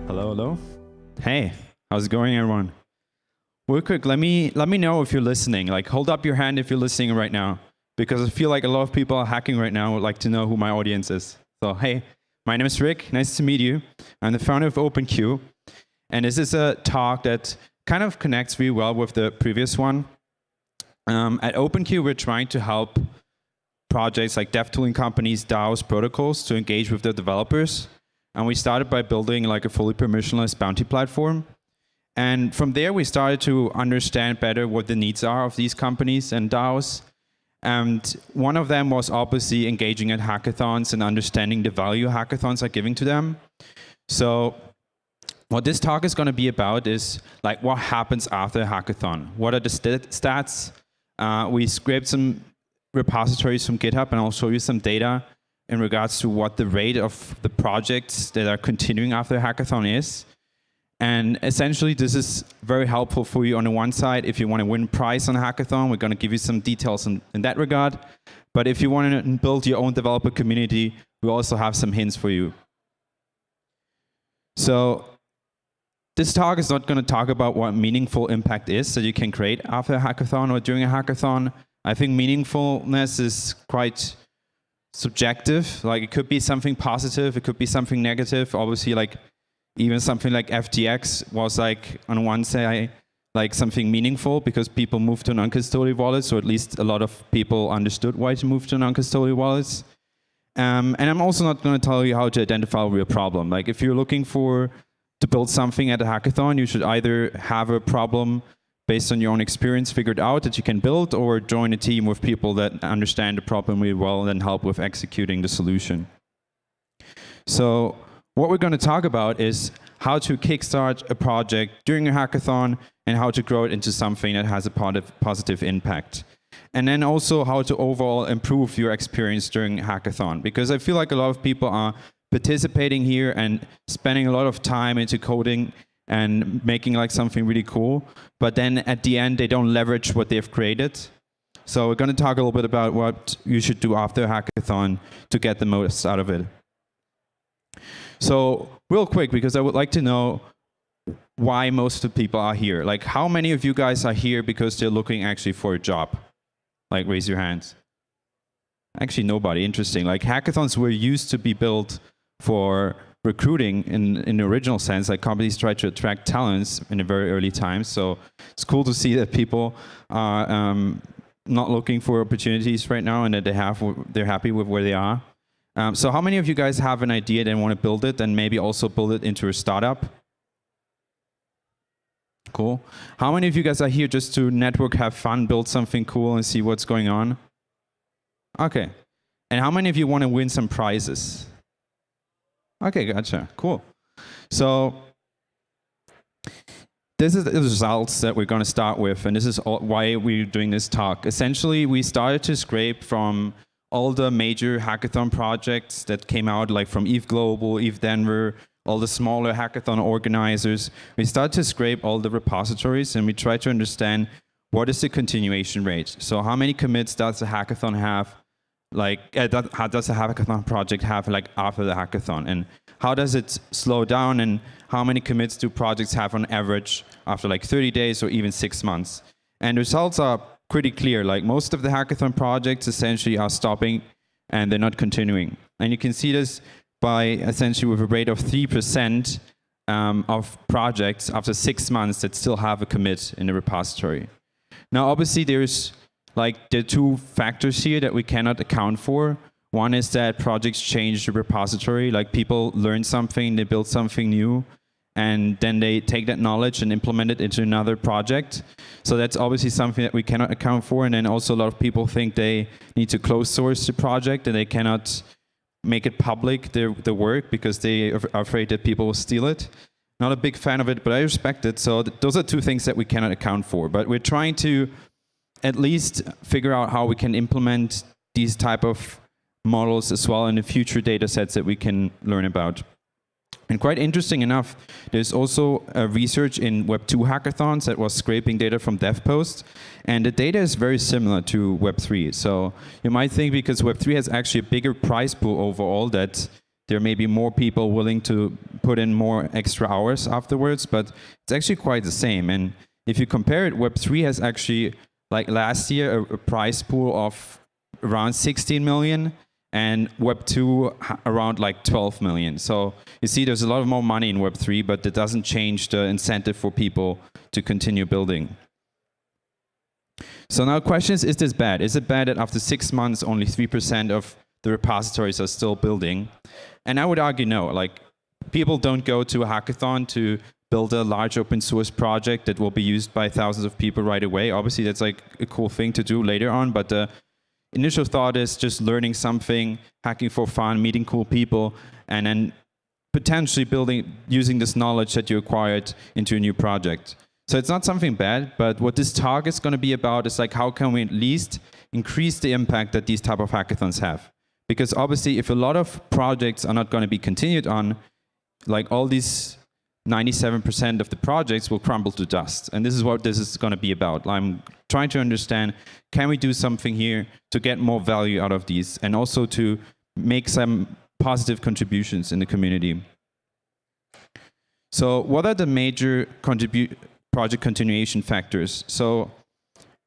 Hello, hello. Hey, how's it going, everyone? Real quick, let me know if you're listening. Like, hold up your hand if you're listening right now, because I feel like a lot of people are hacking right now would like to know who my audience is. So, hey, my name is Rick. Nice to meet you. I'm the founder of OpenQ, and this is a talk that kind of connects really well with the previous one. At OpenQ, we're trying to help projects like dev tooling companies, DAOs, protocols to engage with their developers. And we started by building like a fully permissionless bounty platform. And from there, we started to understand better what the needs are of these companies and DAOs. And one of them was obviously engaging at hackathons and understanding the value hackathons are giving to them. So what this talk is going to be about is like what happens after a hackathon. What are the stats? We scraped some repositories from GitHub, and I'll show you some data in regards to what the rate of the projects that are continuing after a hackathon is. And essentially, this is very helpful for you on the one side. If you want to win a prize on a hackathon, we're going to give you some details in that regard. But if you want to build your own developer community, we also have some hints for you. So this talk is not going to talk about what meaningful impact is that you can create after a hackathon or during a hackathon. I think meaningfulness is quite subjective. Like, it could be something positive, it could be something negative. Obviously, like even something like FTX was like on one side like something meaningful because people moved to non-custodial wallets, or at least a lot of people understood why to move to non-custodial wallets. And I'm also not going to tell you how to identify a real problem. Like, if you're looking to build something at a hackathon, you should either have a problem based on your own experience figured out that you can build, or join a team with people that understand the problem really well and then help with executing the solution. So what we're going to talk about is how to kickstart a project during a hackathon and how to grow it into something that has a positive impact. And then also how to overall improve your experience during a hackathon. Because I feel like a lot of people are participating here and spending a lot of time into coding and making like something really cool, but then at the end they don't leverage what they've created. So we're going to talk a little bit about what you should do after a hackathon to get the most out of it. So real quick, because I would like to know why most of the people are here. Like, how many of you guys are here because they're looking actually for a job? Like, raise your hands. Actually, nobody. Interesting. Like, hackathons were used to be built for recruiting in the original sense. Like, companies try to attract talents in the very early times. So it's cool to see that people are not looking for opportunities right now, and that they're happy with where they are. So how many of you guys have an idea and want to build it, and maybe also build it into a startup? Cool. How many of you guys are here just to network, have fun, build something cool, and see what's going on? Okay. And how many of you want to win some prizes? Okay, gotcha. Cool. So this is the results that we're going to start with, and this is why we're doing this talk. Essentially, we started to scrape from all the major hackathon projects that came out, like from ETH Global, ETHDenver, all the smaller hackathon organizers. We started to scrape all the repositories, and we tried to understand what is the continuation rate. So how many commits does a hackathon have? Like, how does a hackathon project have like after the hackathon, and how does it slow down, and how many commits do projects have on average after like 30 days or even 6 months? And the results are pretty clear. Like, most of the hackathon projects essentially are stopping and they're not continuing. And you can see this by essentially with a rate of 3% of projects after 6 months that still have a commit in the repository. Now, obviously, there are two factors here that we cannot account for. One is that projects change the repository, like people learn something, they build something new, and then they take that knowledge and implement it into another project. So that's obviously something that we cannot account for. And then also a lot of people think they need to close source the project and they cannot make it public, their work, because they are afraid that people will steal it. Not a big fan of it, but I respect it. So those are two things that we cannot account for. But we're trying to at least figure out how we can implement these type of models as well in the future data sets that we can learn about. And quite interesting enough, there's also a research in Web2 hackathons that was scraping data from DevPost, and the data is very similar to Web3. So you might think because Web3 has actually a bigger prize pool overall that there may be more people willing to put in more extra hours afterwards, but it's actually quite the same. And if you compare it, Web3 has actually, like last year, a price pool of around 16 million, and Web2 around like 12 million. So you see there's a lot more money in Web3, but that doesn't change the incentive for people to continue building. So now the question is this bad? Is it bad that after 6 months, only 3% of the repositories are still building? And I would argue no. Like, people don't go to a hackathon to build a large open source project that will be used by thousands of people right away. Obviously, that's like a cool thing to do later on, but the initial thought is just learning something, hacking for fun, meeting cool people, and then potentially using this knowledge that you acquired into a new project. So it's not something bad, but what this talk is going to be about is like, how can we at least increase the impact that these type of hackathons have? Because obviously, if a lot of projects are not going to be continued on, like all these 97% of the projects will crumble to dust. And this is what this is going to be about. I'm trying to understand, can we do something here to get more value out of these and also to make some positive contributions in the community? So what are the major project continuation factors? So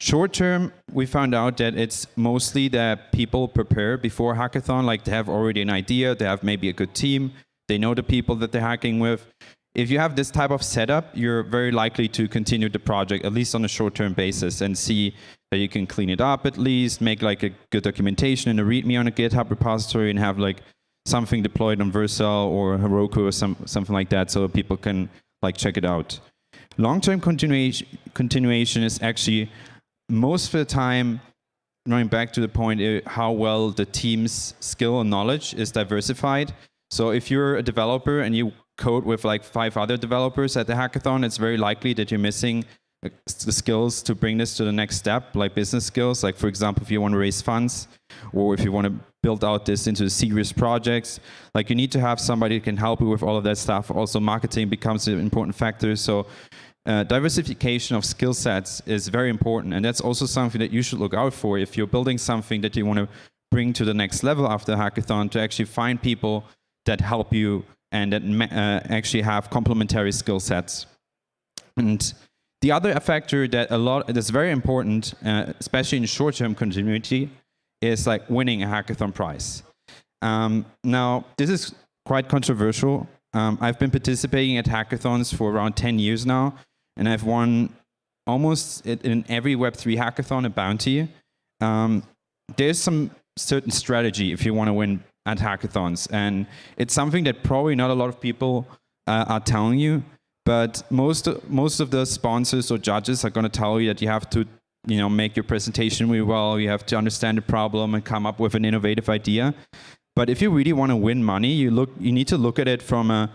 short term, we found out that it's mostly that people prepare before hackathon, like they have already an idea, they have maybe a good team, they know the people that they're hacking with. If you have this type of setup, you're very likely to continue the project, at least on a short-term basis, and see that you can clean it up at least, make like a good documentation and a README on a GitHub repository, and have like something deployed on Vercel or Heroku or something like that, so people can like check it out. Long-term continuation is actually most of the time running back to the point how well the team's skill and knowledge is diversified. So if you're a developer and you code with like 5 other developers at the hackathon, it's very likely that you're missing the skills to bring this to the next step, like business skills. Like, for example, if you want to raise funds or if you want to build out this into serious projects, like you need to have somebody who can help you with all of that stuff. Also, marketing becomes an important factor. So diversification of skill sets is very important. And that's also something that you should look out for if you're building something that you want to bring to the next level after hackathon, to actually find people that help you and that actually have complementary skill sets. And the other factor that's very important, especially in short-term continuity, is like winning a hackathon prize. Now, this is quite controversial. I've been participating at hackathons for around 10 years now, and I've won almost in every Web3 hackathon a bounty. There's some certain strategy if you want to win at hackathons, and it's something that probably not a lot of people are telling you, but most of the sponsors or judges are going to tell you that you have to, make your presentation really well, you have to understand the problem and come up with an innovative idea. But if you really want to win money, you need to look at it from a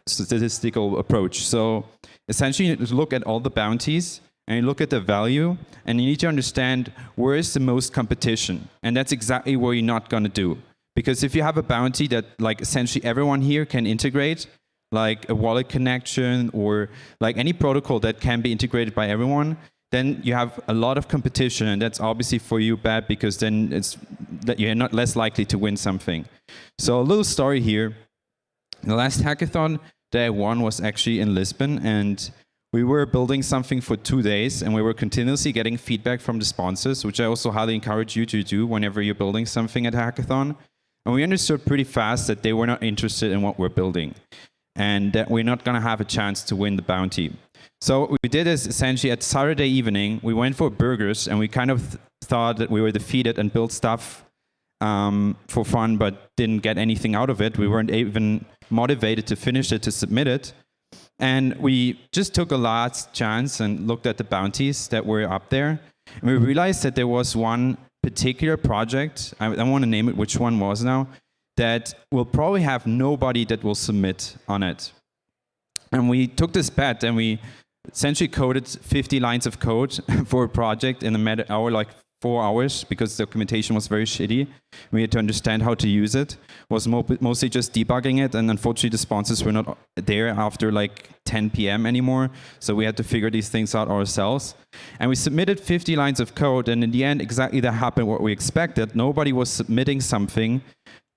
statistical approach. So essentially, you look at all the bounties and you look at the value, and you need to understand where is the most competition. And that's exactly what you're not going to do. Because if you have a bounty that like essentially everyone here can integrate, like a wallet connection or like any protocol that can be integrated by everyone, then you have a lot of competition, and that's obviously for you bad, because then it's that you're not less likely to win something. So a little story here. The last hackathon that I won was actually in Lisbon, and we were building something for 2 days, and we were continuously getting feedback from the sponsors, which I also highly encourage you to do whenever you're building something at a hackathon. And we understood pretty fast that they were not interested in what we're building, and that we're not going to have a chance to win the bounty. So what we did is essentially at Saturday evening, we went for burgers, and we kind of thought that we were defeated and built stuff for fun, but didn't get anything out of it. We weren't even motivated to finish it, to submit it. And we just took a last chance and looked at the bounties that were up there. And we realized that there was one particular project, I don't want to name it which one was now, that will probably have nobody that will submit on it. And we took this bet, and we essentially coded 50 lines of code for a project in a matter of like 4 hours, because the documentation was very shitty. We had to understand how to use it. It was mostly just debugging it, and unfortunately the sponsors were not there after like 10 p.m. anymore, so we had to figure these things out ourselves. And we submitted 50 lines of code, and in the end exactly that happened what we expected. Nobody was submitting something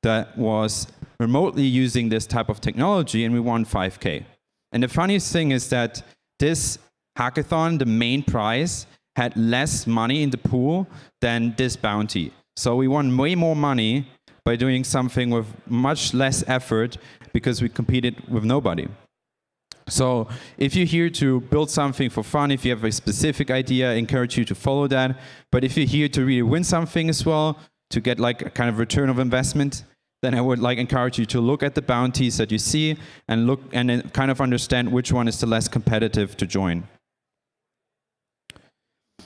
that was remotely using this type of technology, and we won 5K. And the funniest thing is that this hackathon, the main prize, had less money in the pool than this bounty. So we won way more money by doing something with much less effort because we competed with nobody. So if you're here to build something for fun, if you have a specific idea, I encourage you to follow that. But if you're here to really win something as well, to get like a kind of return of investment, then I would like encourage you to look at the bounties that you see and look and then kind of understand which one is the less competitive to join.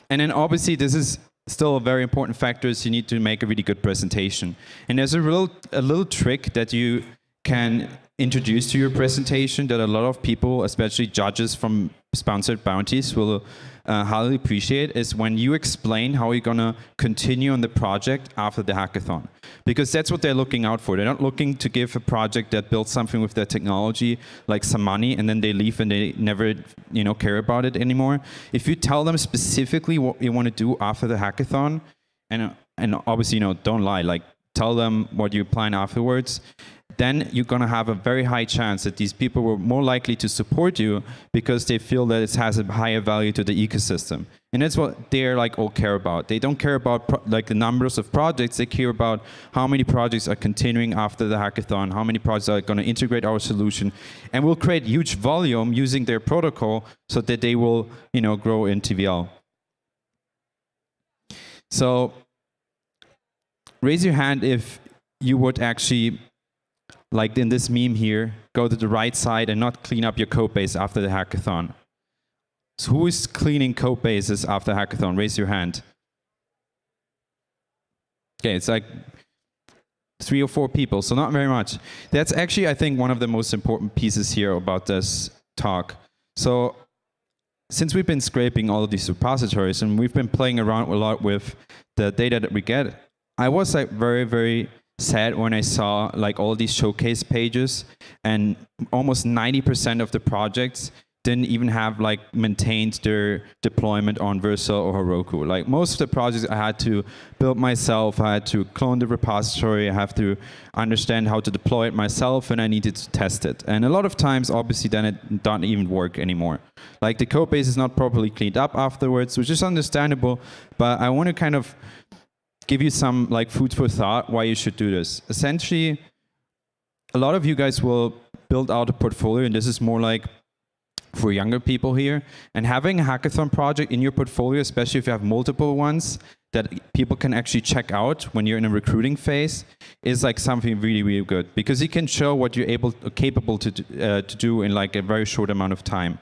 And then obviously this is still a very important factor, is you need to make a really good presentation. And there's a little trick that you can introduce to your presentation that a lot of people, especially judges from sponsored bounties, will highly appreciate, is when you explain how you're going to continue on the project after the hackathon. Because that's what they're looking out for. They're not looking to give a project that built something with their technology like some money and then they leave and they never care about it anymore. If you tell them specifically what you want to do after the hackathon, and obviously don't lie, like tell them what you plan afterwards, then you're going to have a very high chance that these people were more likely to support you because they feel that it has a higher value to the ecosystem. And that's what they're like all care about. They don't care about like the numbers of projects. They care about how many projects are continuing after the hackathon, how many projects are going to integrate our solution, and will create huge volume using their protocol so that they will grow in TVL. So raise your hand if you would actually, like in this meme here, go to the right side and not clean up your code base after the hackathon. So who is cleaning code bases after hackathon? Raise your hand. Okay, it's like 3 or 4 people, so not very much. That's actually, I think, one of the most important pieces here about this talk. So since we've been scraping all of these repositories and we've been playing around a lot with the data that we get, I was like very, very sad when I saw like all these showcase pages and almost 90% of the projects didn't even have like maintained their deployment on Versa or Heroku. Like most of the projects I had to build myself, I had to clone the repository, I have to understand how to deploy it myself, and I needed to test it. And a lot of times, obviously, then it doesn't even work anymore. Like the code base is not properly cleaned up afterwards, which is understandable, but I want to kind of give you some like food for thought why you should do this. Essentially, a lot of you guys will build out a portfolio, and this is more like for younger people here. And having a hackathon project in your portfolio, especially if you have multiple ones that people can actually check out when you're in a recruiting phase, is like something really, really good, because you can show what you're capable to do in like a very short amount of time.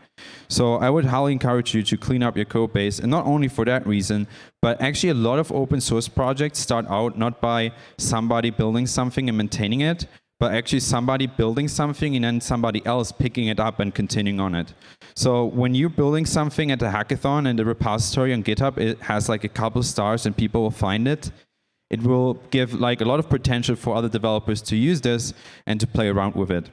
So I would highly encourage you to clean up your code base, and not only for that reason, but actually a lot of open source projects start out not by somebody building something and maintaining it, but actually somebody building something and then somebody else picking it up and continuing on it. So when you're building something at the hackathon and the repository on GitHub, it has like a couple stars and people will find it, it will give like a lot of potential for other developers to use this and to play around with it.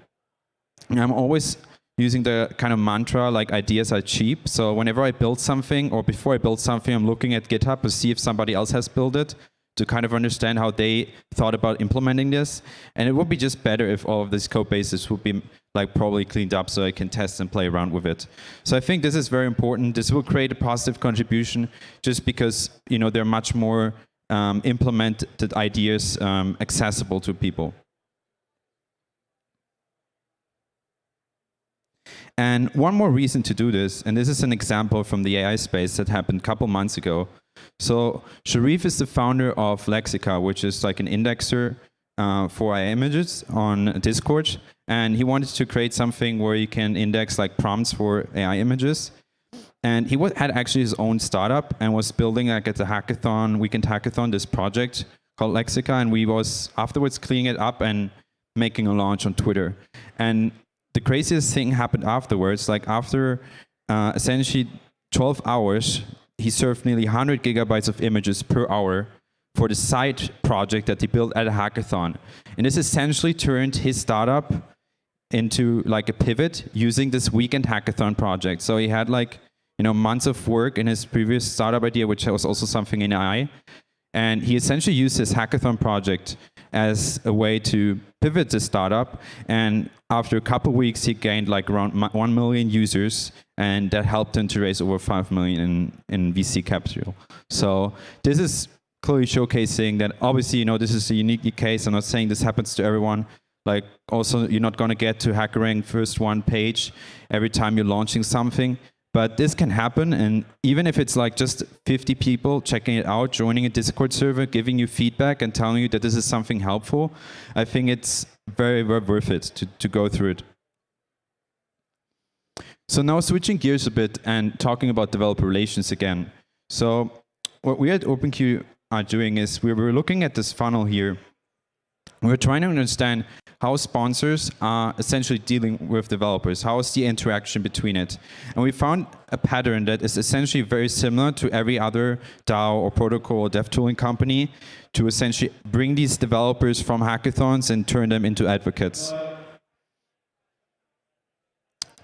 And I'm always using the kind of mantra, like ideas are cheap. So whenever I build something or before I build something, I'm looking at GitHub to see if somebody else has built it, to kind of understand how they thought about implementing this. And it would be just better if all of these code bases would be like probably cleaned up so I can test and play around with it. So I think this is very important. This will create a positive contribution just because there are much more implemented ideas accessible to people. And one more reason to do this, and this is an example from the AI space that happened a couple months ago. So Sharif is the founder of Lexica, which is like an indexer for AI images on Discord. And he wanted to create something where you can index like prompts for AI images. And he had actually his own startup and was building like at the hackathon, weekend hackathon, this project called Lexica. And we was afterwards cleaning it up and making a launch on Twitter. And the craziest thing happened afterwards. Like after essentially 12 hours, he served nearly 100 gigabytes of images per hour for the side project that he built at a hackathon. And this essentially turned his startup into like a pivot using this weekend hackathon project. So he had like, months of work in his previous startup idea, which was also something in AI. And he essentially used his hackathon project as a way to pivot the startup. And after a couple of weeks, he gained like around 1 million users, and that helped him to raise over 5 million in VC capital. So this is clearly showcasing that obviously, you know, this is a unique case. I'm not saying this happens to everyone. Like also, you're not going to get to HackerRank first one page every time you're launching something. But this can happen, and even if it's like just 50 people checking it out, joining a Discord server, giving you feedback and telling you that this is something helpful, I think it's very, very worth it to go through it. So now switching gears a bit and talking about developer relations again. So what we at OpenQ are doing is we're looking at this funnel here. We're trying to understand how sponsors are essentially dealing with developers. How is the interaction between it? And we found a pattern that is essentially very similar to every other DAO or protocol or dev tooling company to essentially bring these developers from hackathons and turn them into advocates.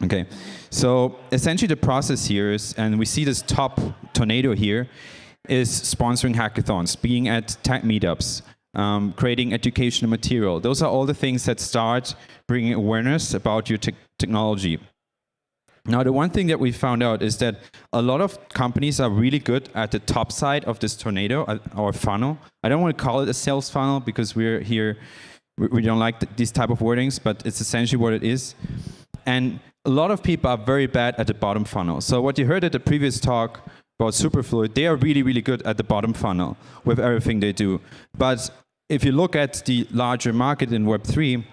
Okay, so essentially the process here is, and we see this top tornado here, is sponsoring hackathons, being at tech meetups, creating educational material. Those are all the things that start bringing awareness about your technology. Now, the one thing that we found out is that a lot of companies are really good at the top side of this tornado or funnel. I don't want to call it a sales funnel because we're here, we don't like these type of wordings, but it's essentially what it is. And a lot of people are very bad at the bottom funnel. So what you heard at the previous talk about Superfluid, they are really, really good at the bottom funnel with everything they do. But if you look at the larger market in Web3,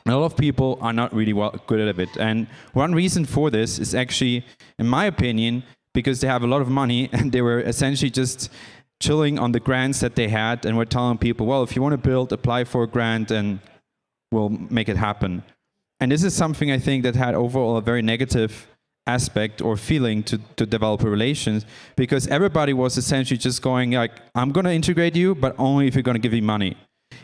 a lot of people are not really good at it. And one reason for this is actually, in my opinion, because they have a lot of money and they were essentially just chilling on the grants that they had and were telling people, well, if you want to build, apply for a grant and we'll make it happen. And this is something I think that had overall a very negative aspect or feeling to developer relations, because everybody was essentially just going like, I'm going to integrate you, but only if you're going to give me money.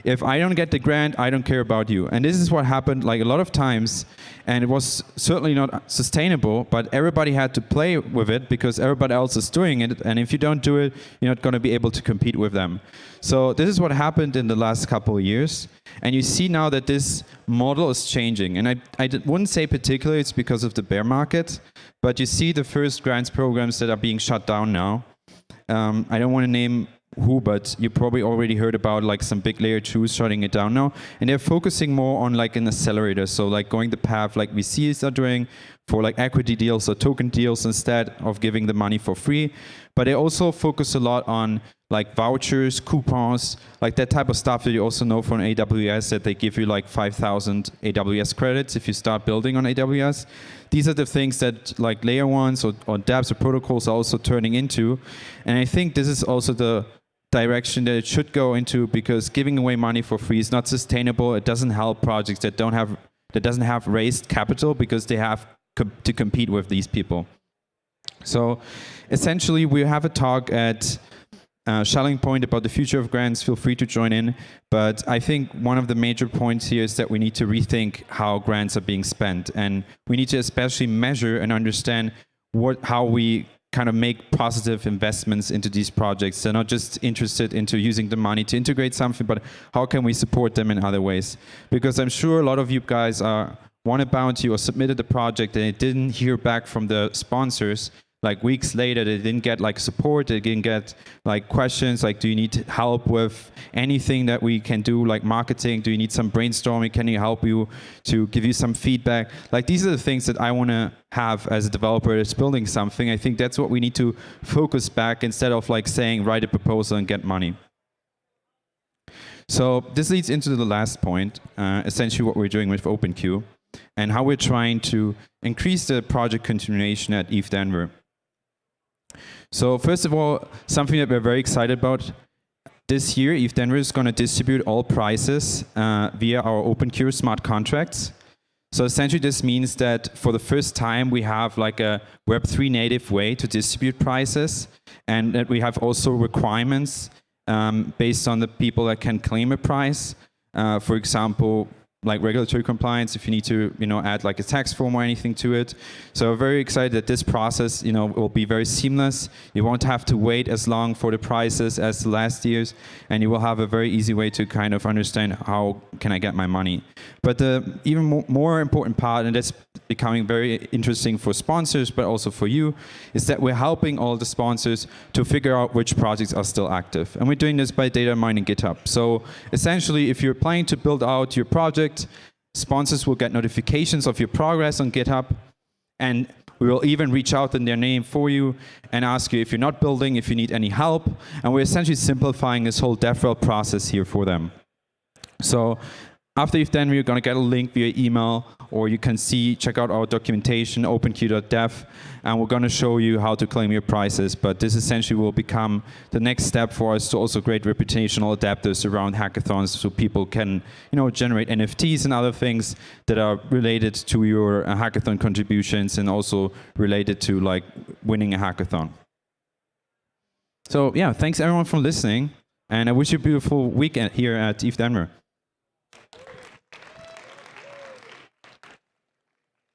If I don't get the grant, I don't care about you. And this is what happened like a lot of times, and it was certainly not sustainable, but everybody had to play with it because everybody else is doing it, and if you don't do it, you're not going to be able to compete with them. So this is what happened in the last couple of years, and you see now that this model is changing. And I wouldn't say particularly it's because of the bear market, but you see the first grants programs that are being shut down now. I don't want to name who, but you probably already heard about like some big layer 2s shutting it down now, and they're focusing more on like an accelerator, so like going the path like VCs are doing for like equity deals or token deals instead of giving the money for free. But they also focus a lot on like vouchers, coupons, like that type of stuff that you also know from AWS, that they give you like 5,000 AWS credits if you start building on AWS. These are the things that like layer 1s or dApps or protocols are also turning into. And I think this is also the direction that it should go into, because giving away money for free is not sustainable. It doesn't help projects that doesn't have raised capital, because they have to compete with these people. So essentially we have a talk at Shelling Point about the future of grants. Feel free to join in. But I think one of the major points here is that we need to rethink how grants are being spent, and we need to especially measure and understand how we kind of make positive investments into these projects. They're not just interested into using the money to integrate something, but how can we support them in other ways? Because I'm sure a lot of you guys won a bounty or submitted a project and it didn't hear back from the sponsors. Like weeks later, they didn't get like support, they didn't get like questions like, do you need help with anything that we can do, like marketing? Do you need some brainstorming? Can you help you to give you some feedback? Like these are the things that I want to have as a developer that's building something. I think that's what we need to focus back, instead of like saying, write a proposal and get money. So this leads into the last point, essentially what we're doing with OpenQ and how we're trying to increase the project continuation at ETHDenver. So first of all, something that we're very excited about, this year ETHDenver is going to distribute all prizes via our OpenQ smart contracts. So essentially this means that for the first time we have like a Web3 native way to distribute prizes, and that we have also requirements based on the people that can claim a prize. For example, like regulatory compliance, if you need to, add like a tax form or anything to it. So we're very excited that this process, will be very seamless. You won't have to wait as long for the prices as the last years, and you will have a very easy way to kind of understand how can I get my money. But the even more important part, and that's becoming very interesting for sponsors, but also for you, is that we're helping all the sponsors to figure out which projects are still active. And we're doing this by data mining GitHub. So essentially, if you're planning to build out your project, sponsors will get notifications of your progress on GitHub, and we will even reach out in their name for you and ask you if you're not building, if you need any help. And we're essentially simplifying this whole DevRel process here for them. So after ETHDenver, you're going to get a link via email, or you can check out our documentation, openq.dev, and we're going to show you how to claim your prizes. But this essentially will become the next step for us to also create reputational adapters around hackathons, so people can, generate NFTs and other things that are related to your hackathon contributions and also related to like winning a hackathon. So yeah, thanks everyone for listening, and I wish you a beautiful weekend here at ETHDenver.